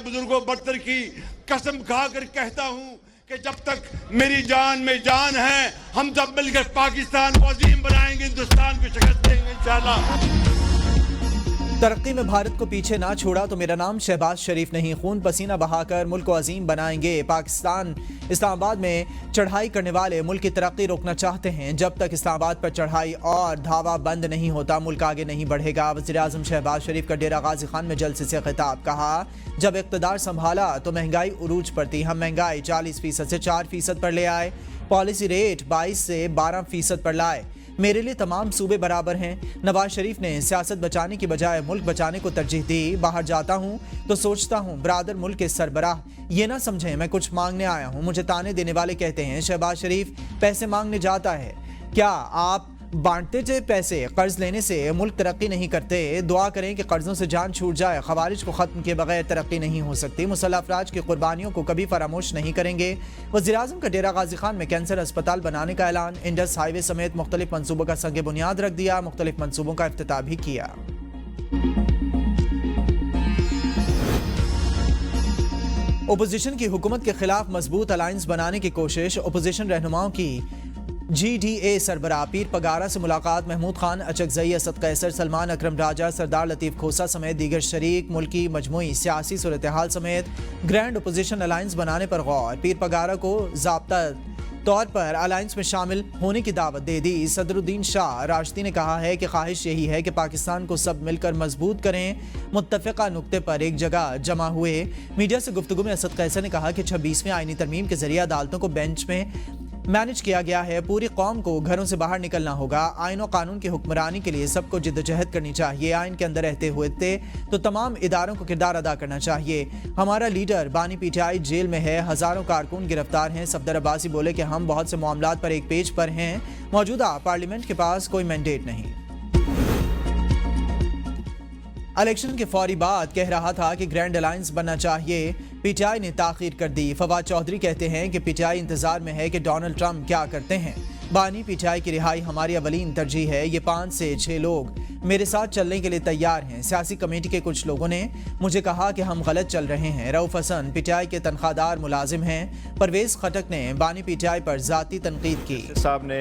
बुजुर्गों बरतर की कसम खाकर कहता हूं कि जब तक मेरी जान में जान है हम सब मिलकर पाकिस्तान को अजीम बनाएंगे, हिंदुस्तान को शिकस्त देंगे इंशाल्लाह। तरक्की में भारत को पीछे ना छोड़ा तो मेरा नाम शहबाज शरीफ नहीं, खून पसीना बहाकर मुल्क को अजीम बनाएंगे। पाकिस्तान इस्लामाबाद में चढ़ाई करने वाले मुल्क की तरक्की रोकना चाहते हैं। जब तक इस्लामाबाद पर चढ़ाई और धावा बंद नहीं होता मुल्क आगे नहीं बढ़ेगा। वज़ीर-ए-आज़म शहबाज शरीफ का डेरा गाजी खान में जलसे से खिताब, कहा जब इक़्तिदार संभाला तो महंगाई उरूज पर थी, हम महंगाई 40% से 4% पर ले आए, पॉलिसी रेट 22 से 12% पर लाए। मेरे लिए तमाम सूबे बराबर हैं। नवाज शरीफ ने सियासत बचाने की बजाय मुल्क बचाने को तरजीह दी। बाहर जाता हूँ तो सोचता हूँ ब्रादर मुल्क के सरबराह ये ना समझें मैं कुछ मांगने आया हूँ। मुझे ताने देने वाले कहते हैं शहबाज शरीफ पैसे मांगने जाता है। क्या आप बांटते थे पैसे? कर्ज लेने से मुल्क तरक्की नहीं करते। दुआ करें कि कर्जों से जान छूट जाए। खवारिज को ख़त्म किए बगैर तरक्की नहीं हो सकती। मुसल्लह अफराज की कुर्बानियों को कभी फरामोश नहीं करेंगे। वज़ीर-ए-आज़म का डेरा गाजी खान में कैंसर अस्पताल बनाने का ऐलान। इंडस हाईवे समेत मुख्तलिफ मनसूबों का संग बुनियाद रख दिया। मुख्तलिफ मनसूबों का इफ्तिताह भी किया। अपोजिशन की हुकूमत के खिलाफ मजबूत अलायंस बनाने की कोशिश। अपोजिशन रहनुमाओं की GDA सरबराह पीर पगारा से मुलाकात। महमूद खान, अचकजई, असद कैसर, सलमान अकरम राजा, सरदार लतीफ़ खोसा समेत दीगर शरीक मुल्क की मजमूई सियासी सूरत हाल समेत ग्रैंड अपोजिशन अलायंस बनाने पर गौर। पीर पगारा को ज़ाब्ता तौर पर अलायंस में शामिल होने की दावत दे दी। सदरुद्दीन शाह राशदी ने कहा है कि ख्वाहिश यही है कि पाकिस्तान को सब मिलकर मजबूत करें। मुत्तफ़िक़ा नुक्ते पर एक जगह जमा हुए। मीडिया से गुफ्तगू में असद कैसर ने कहा कि 26वें आईनी तरमीम के जरिए अदालतों को बेंच में मैनेज किया गया है। पूरी कौम को घरों से बाहर निकलना होगा। आइन और कानून की हुक्मरानी के लिए सबको जिद्दोजहद करनी चाहिए। आइन के अंदर रहते हुए तो तमाम इदारों को किरदार अदा करना चाहिए। हमारा लीडर बानी PTI जेल में है, हज़ारों कारकुन गिरफ्तार हैं। सफदर अब्बासी बोले कि हम बहुत से मामलात पर एक पेज पर हैं। मौजूदा पार्लियामेंट के पास कोई मैंडेट नहीं। इलेक्शन के फौरी बाद कह रहा था कि ग्रैंड अलायंस बनना चाहिए। PTI ने ताख़ीर कर दी। फवाद चौधरी कहते हैं कि PTI इंतजार में है कि डोनाल्ड ट्रंप क्या करते हैं। बानी PTI की रिहाई हमारी अवलीन तरजीह है। ये 5 से 6 लोग मेरे साथ चलने के लिए तैयार हैं। सियासी कमेटी के कुछ लोगों ने मुझे कहा कि हम गलत चल रहे हैं। रऊफ हसन PTI के तनख्वाहदार मुलाजिम हैं। परवेज़ खटक ने बानी PTI पर ज़ाती तनकीद की। साहब ने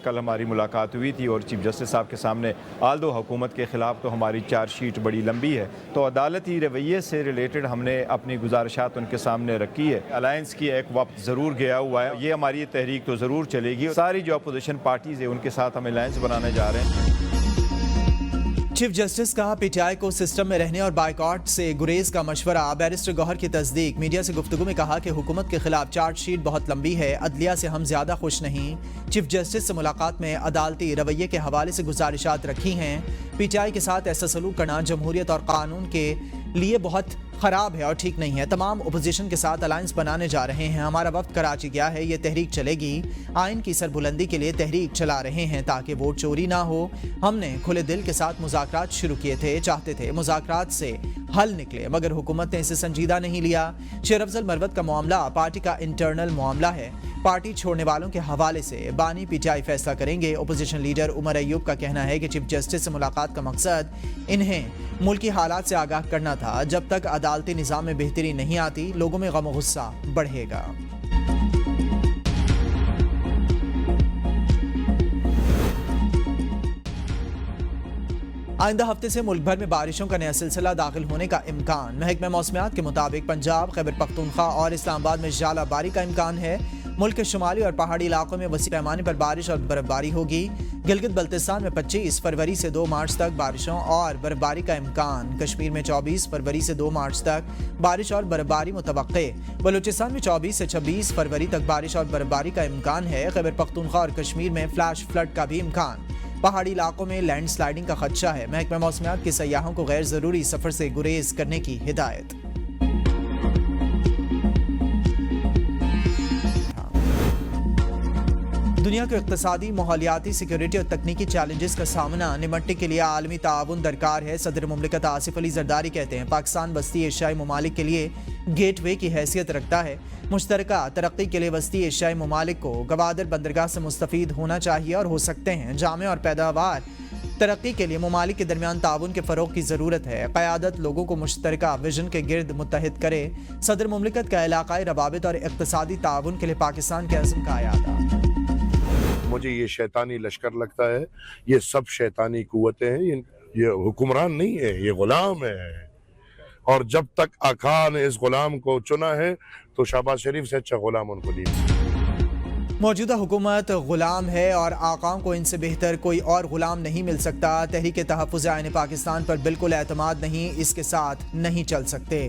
कल हमारी मुलाकात हुई थी और चीफ जस्टिस साहब के सामने आल्दो हुकूमत के ख़िलाफ़ तो हमारी चार्जशीट बड़ी लंबी है, तो अदालती रवैये से रिलेटेड हमने अपनी गुजारिशात उनके सामने रखी है। अलायंस की एक वक्त ज़रूर गया हुआ है। ये हमारी तहरीक तो ज़रूर चलेगी। सारी जो अपोजिशन पार्टीज़ है उनके साथ हम अलायंस बनाने जा रहे हैं। चीफ जस्टिस का PTI को सिस्टम में रहने और बाइकॉट से गुरेज का मशवरा। बैरिस्टर गौहर की तस्दीक। मीडिया से गुफ्तगू में कहा कि हुकूमत के खिलाफ चार्जशीट बहुत लंबी है। अदलिया से हम ज्यादा खुश नहीं। चीफ जस्टिस से मुलाकात में अदालती रवैये के हवाले से गुजारिशात रखी हैं। PTI के साथ ऐसा सलूक करना जमहूरियत और कानून के लिए बहुत ख़राब है और ठीक नहीं है। तमाम अपोजिशन के साथ अलायंस बनाने जा रहे हैं। हमारा वक्त कराची गया है। ये तहरीक चलेगी। आइन की सरबुलंदी के लिए तहरीक चला रहे हैं ताकि वोट चोरी ना हो। हमने खुले दिल के साथ मुज़ाकरात शुरू किए थे, चाहते थे मुज़ाकरात से हल निकले, मगर हुकूमत ने इसे संजीदा नहीं लिया। शेर अफजल मरवत का मामला पार्टी का इंटरनल मामला है। पार्टी छोड़ने वालों के हवाले से बानी PTI फैसला करेंगे। अपोजिशन लीडर उमर अयूब का कहना है कि चीफ जस्टिस से मुलाकात का मकसद इन्हें मुल्की हालात से आगाह करना था। जब तक अदालती निज़ाम में बेहतरी नहीं आती लोगों में गम गुस्सा बढ़ेगा। आइंदा हफ्ते से मुल्क भर में बारिशों का नया सिलसिला दाखिल होने का इम्कान। महकमा मौसमियात के मुताबिक पंजाब, खैबर पख्तूनख्वा और इस्लामाबाद में ज़ालाबारी का इम्कान है। मुल्क के शुमाली और पहाड़ी इलाकों में वसी पैमाने पर बारिश और बर्फबारी होगी। गिलगित बल्तिस्तान में 25 फरवरी से 2 मार्च तक बारिशों और बर्फबारी का इम्कान। कश्मीर में 24 फरवरी से 2 मार्च तक बारिश और बर्फबारी मुतवक्के। बलूचिस्तान में 24 से 26 फरवरी तक बारिश और बर्फबारी का इम्कान है। खैबर पख्तूनख्वा और कश्मीर में फ्लैश फ्लड का भी इम्कान। पहाड़ी इलाकों में लैंड स्लाइडिंग का खदशा है। महकमा मौसमियात के सयाहों को गैर ज़रूरी सफ़र से गुरेज करने की हिदायत। दुनिया को इक़्तिसादी, माहौलियाती, सिक्योरिटी और तकनीकी चैलेंजेस का सामना निमटने के लिए आलमी ताउन दरकार है। सदर मुमलिकत आसिफ अली जरदारी कहते हैं पाकिस्तान वस्ती एशियाई ममालिक के लिए गेट वे की हैसियत रखता है। मुश्तरका तरक्की के लिए वस्ती एशियाई ममालिक को गवादर बंदरगाह से मुस्तफ़ीद होना चाहिए और हो सकते हैं। जामे और पैदावार ترقی کے لیے ممالک کے درمیان تعاون کے فروغ کی ضرورت ہے. قیادت لوگوں کو مشترکہ ویژن کے گرد متحد کرے. صدر مملکت کا علاقائی روابط اور اقتصادی تعاون کے لیے پاکستان کے عزم کا اعادہ. مجھے یہ شیطانی لشکر لگتا ہے. یہ سب شیطانی قوتیں ہیں. یہ حکمران نہیں ہے, یہ غلام ہے. اور جب تک آقا نے اس غلام کو چنا ہے تو شہباز شریف سے اچھا غلام ان کو نہیں. موجودہ حکومت غلام ہے اور آقاؤں کو ان سے بہتر کوئی اور غلام نہیں مل سکتا. تحریک تحفظ آئین پاکستان پر بالکل اعتماد نہیں, اس کے ساتھ نہیں چل سکتے.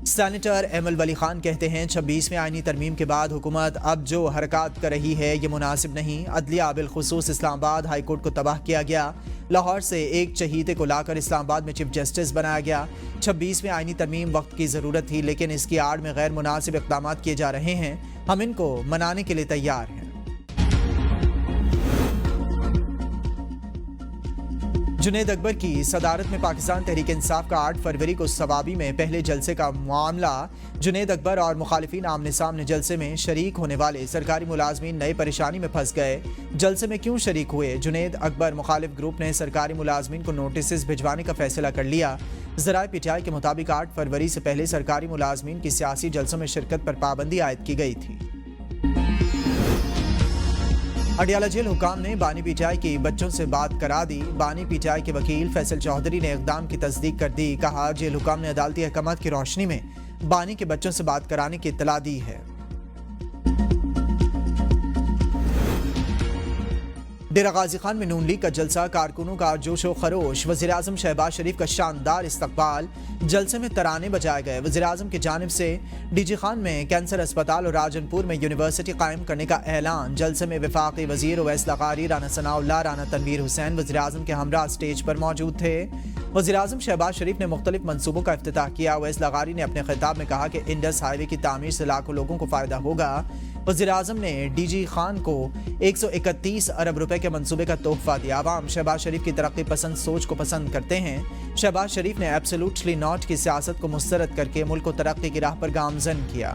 سینیٹر ایمل ولی خان کہتے ہیں 26ویں آئینی ترمیم کے بعد حکومت اب جو حرکات کر رہی ہے یہ مناسب نہیں. عدلیہ بالخصوص اسلام آباد ہائی کورٹ کو تباہ کیا گیا. لاہور سے ایک چہیتے کو لا کر اسلام آباد میں چیف جسٹس بنایا گیا. 26ویں آئینی ترمیم وقت کی ضرورت تھی, لیکن اس کی آڑ میں غیر مناسب اقدامات کیے جا رہے ہیں. ہم ان کو منانے کے لیے تیار ہیں. جنید اکبر کی صدارت میں پاکستان تحریک انصاف کا 8 فروری کو سوابی میں پہلے جلسے کا معاملہ. جنید اکبر اور مخالفین آمنے سامنے جلسے میں شریک ہونے والے سرکاری ملازمین نئے پریشانی میں پھنس گئے. جلسے میں کیوں شریک ہوئے؟ جنید اکبر مخالف گروپ نے سرکاری ملازمین کو نوٹسز بھجوانے کا فیصلہ کر لیا. ذرائع پی ٹی آئی کے مطابق 8 فروری سے پہلے سرکاری ملازمین کی سیاسی جلسوں میں شرکت پر پابندی عائد کی گئی تھی. اڈیالہ جیل حکام نے بانی پی ٹی آئی کی بچوں سے بات کرا دی. بانی پی ٹی آئی کے وکیل فیصل چودھری نے اقدام کی تصدیق کر دی. کہا جیل حکام نے عدالتی احکامات کی روشنی میں بانی کے بچوں سے بات کرانے کی اطلاع دی ہے. ڈیرہ غازی خان میں نون لیگ کا جلسہ, کارکنوں کا جوش و خروش. وزیراعظم شہباز شریف کا شاندار استقبال. جلسے میں ترانے بجائے گئے. وزیراعظم کی جانب سے ڈی جی خان میں کینسر اسپتال اور راجن پور میں یونیورسٹی قائم کرنے کا اعلان. جلسے میں وفاقی وزیر اویس لغاری, رانا ثناء اللہ, رانا تنویر حسین وزیراعظم کے ہمراہ اسٹیج پر موجود تھے. وزیراعظم شہباز شریف نے مختلف منصوبوں کا افتتاح کیا. اویس لغاری نے اپنے خطاب میں کہا کہ انڈس ہائی وے کی تعمیر سے لاکھوں لوگوں کو فائدہ ہوگا. وزیراعظم نے ڈی جی خان کو 131 ارب روپے کے منصوبے کا تحفہ دیا. عوام شہباز شریف کی ترقی پسند سوچ کو پسند کرتے ہیں. شہباز شریف نے ایبسولوٹلی ناٹ کی سیاست کو مسترد کر کے ملک کو ترقی کی راہ پر گامزن کیا.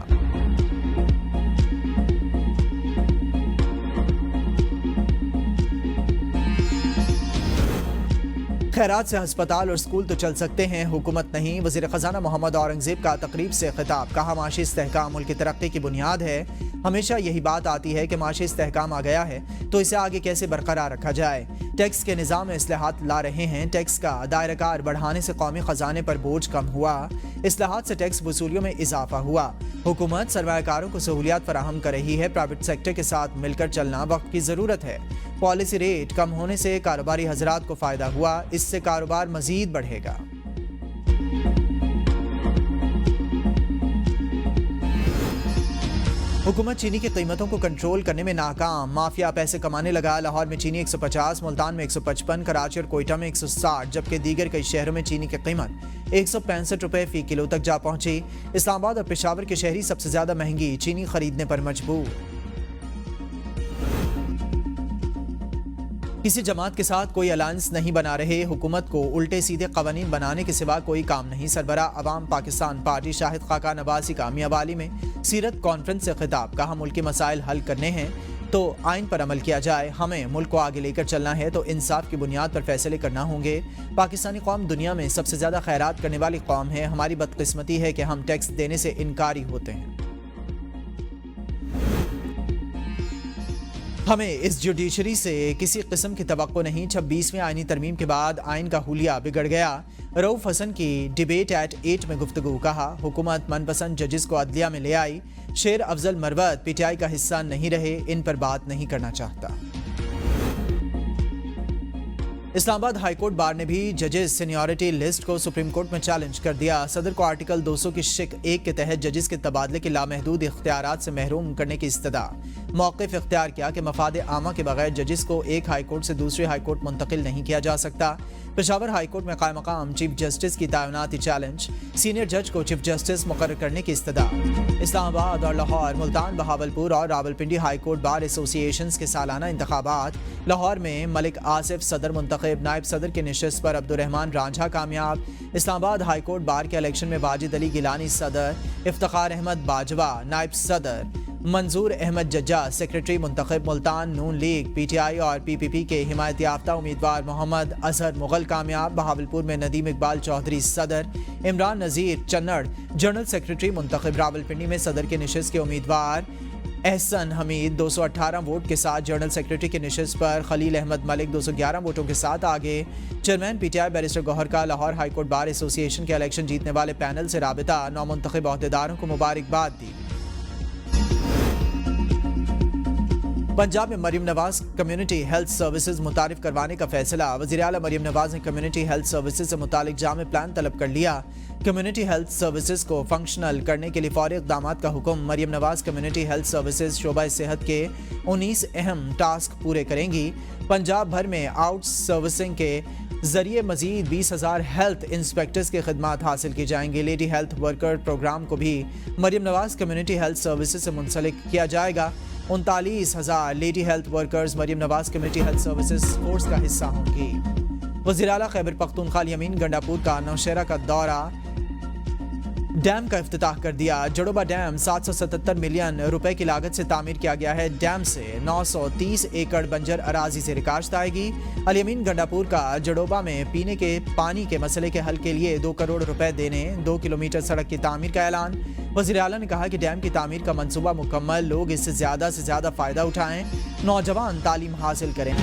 خیرات سے ہسپتال اور اسکول تو چل سکتے ہیں, حکومت نہیں. وزیر خزانہ محمد اورنگزیب کا تقریب سے خطاب. کہا معاشی استحکام ملک کی ترقی کی بنیاد ہے. ہمیشہ یہی بات آتی ہے کہ معاشی استحکام آ گیا ہے تو اسے آگے کیسے برقرار رکھا جائے. ٹیکس کے نظام میں اصلاحات لا رہے ہیں. ٹیکس کا دائرہ کار بڑھانے سے قومی خزانے پر بوجھ کم ہوا. اصلاحات سے ٹیکس وصولیوں میں اضافہ ہوا. حکومت سرمایہ کاروں کو سہولیات فراہم کر رہی ہے. پرائیویٹ سیکٹر کے ساتھ مل کر چلنا وقت کی ضرورت ہے. پالیسی ریٹ کم ہونے سے کاروباری حضرات کو فائدہ ہوا. اس سے کاروبار مزید بڑھے گا. حکومت چینی کی قیمتوں کو کنٹرول کرنے میں ناکام. مافیا پیسے کمانے لگا. لاہور میں چینی 150, ملتان میں 155, کراچی اور کوئٹہ میں 160, جبکہ دیگر کئی شہروں میں چینی کی قیمت 165 روپے فی کلو تک جا پہنچی. اسلام آباد اور پشاور کے شہری سب سے زیادہ مہنگی چینی خریدنے پر مجبور. کسی جماعت کے ساتھ کوئی الائنس نہیں بنا رہے. حکومت کو الٹے سیدھے قوانین بنانے کے سوا کوئی کام نہیں. سربراہ عوام پاکستان پارٹی شاہد خاقان عباسی کا میاں والی میں سیرت کانفرنس سے خطاب. کہا ملکی مسائل حل کرنے ہیں تو آئین پر عمل کیا جائے. ہمیں ملک کو آگے لے کر چلنا ہے تو انصاف کی بنیاد پر فیصلے کرنا ہوں گے. پاکستانی قوم دنیا میں سب سے زیادہ خیرات کرنے والی قوم ہے. ہماری بدقسمتی ہے کہ ہم ٹیکس دینے سے انکاری ہوتے ہیں. ہمیں اس جوڈیشری سے کسی قسم کی توقع نہیں. 26ویں آئینی ترمیم کے بعد آئین کا حلیہ بگڑ گیا. رؤف حسن کی ڈیبیٹ ایٹ 8 میں گفتگو. کہا حکومت من پسند ججز کو عدلیہ میں لے آئی. شیر افضل مروت پی ٹی آئی کا حصہ نہیں رہے. ان پر بات نہیں کرنا چاہتا. اسلام آباد ہائی کورٹ بار نے بھی ججز سینیورٹی لسٹ کو سپریم کورٹ میں چیلنج کر دیا. صدر کو آرٹیکل 200 کی شق 1 کے تحت ججز کے تبادلے کے لامحدود اختیارات سے محروم کرنے کی استدعا. موقف اختیار کیا کہ مفاد عامہ کے بغیر ججز کو ایک ہائی کورٹ سے دوسری ہائی کورٹ منتقل نہیں کیا جا سکتا. پشاور ہائی کورٹ میں قائم مقام چیف جسٹس کی تعیناتی چیلنج. سینئر جج کو چیف جسٹس مقرر کرنے کی استدعا. اسلام آباد اور لاہور, ملتان, بہاولپور اور راولپنڈی ہائی کورٹ بار ایسوسی ایشنز کے سالانہ انتخابات. لاہور میں ملک آصف صدر منتخب. نائب صدر کی نشست پر عبدالرحمان رانجھا کامیاب. اسلام آباد ہائی کورٹ بار کے الیکشن میں واجد علی گیلانی صدر, افتخار احمد باجوہ نائب صدر. मंजूर अहमद जज्जा सेक्रेटरी मुंतखब मुल्तान नून लीग PTI और PPP के हिमायत याफ्ता उम्मीदवार मोहम्मद अजहर मुगल कामयाब। बहावलपुर में नदीम इकबाल चौधरी सदर, इमरान नज़ीर चन्नड़ जनरल सेक्रेटरी मुंतखब। रावलपिंडी में सदर के निशिस्त के उम्मीदवार एहसन हमीद 218 वोट के साथ, जनरल सेक्रेटरी की निशिस्त पर खलील अहमद मलिक 211 वोटों के साथ आगे। चेयरमैन PTI बैरिस्टर गौहर का लाहौर हाईकोर्ट बार एसोसिएशन के इलेक्शन जीतने वाले पैनल से राबिता, नौमुंतखब अहदेदारों को मुबारकबाद दी। पंजाब में Maryam Nawaz community health services मुतारिफ करवाने का फैसला। वज़ीर आला मरीम नवाज ने कम्युनिटी हेल्थ सर्विसेज से मुतालिक जामे प्लान तलब कर लिया। कम्युनिटी हेल्थ सर्विसेज को फंक्शनल करने के लिए फौरी इक़दामात का हुक्म। Maryam Nawaz community health services शोबा सेहत के 19 अहम टास्क पूरे करेंगी। पंजाब भर में आउट सर्विसिंग के जरिए मजीद 20,000 हेल्थ इंस्पेक्टर्स की खिदमात हासिल की जाएंगी। लेडी हेल्थ वर्कर प्रोग्राम को भी Maryam Nawaz community health services से मुंसलिक किया जाएगा। 39,000 lady health workers Maryam Nawaz community health services force का हिस्सा होंगी। वज़ीर आला खैबर पख्तूनख्वा अल यमीन गंडापुर का नौशहरा का दौरा, डैम का इफ्तिताह कर दिया। जड़ोबा डैम 777 मिलियन रुपए की लागत से तामीर किया गया है। डैम से 930 एकड़ बंजर अराजी से रिकाश्त आएगी। अल यमीन गंडापुर का जड़ोबा में पीने के पानी के मसले के हल के लिए 2 करोड़ रुपए देने, 2 किलोमीटर सड़क की तामीर का ऐलान। वज़ीर आला ने कहा कि डैम की तामीर का मंसूबा मुकम्मल, लोग इससे ज़्यादा से ज़्यादा फ़ायदा उठाएं, नौजवान तालीम हासिल करें।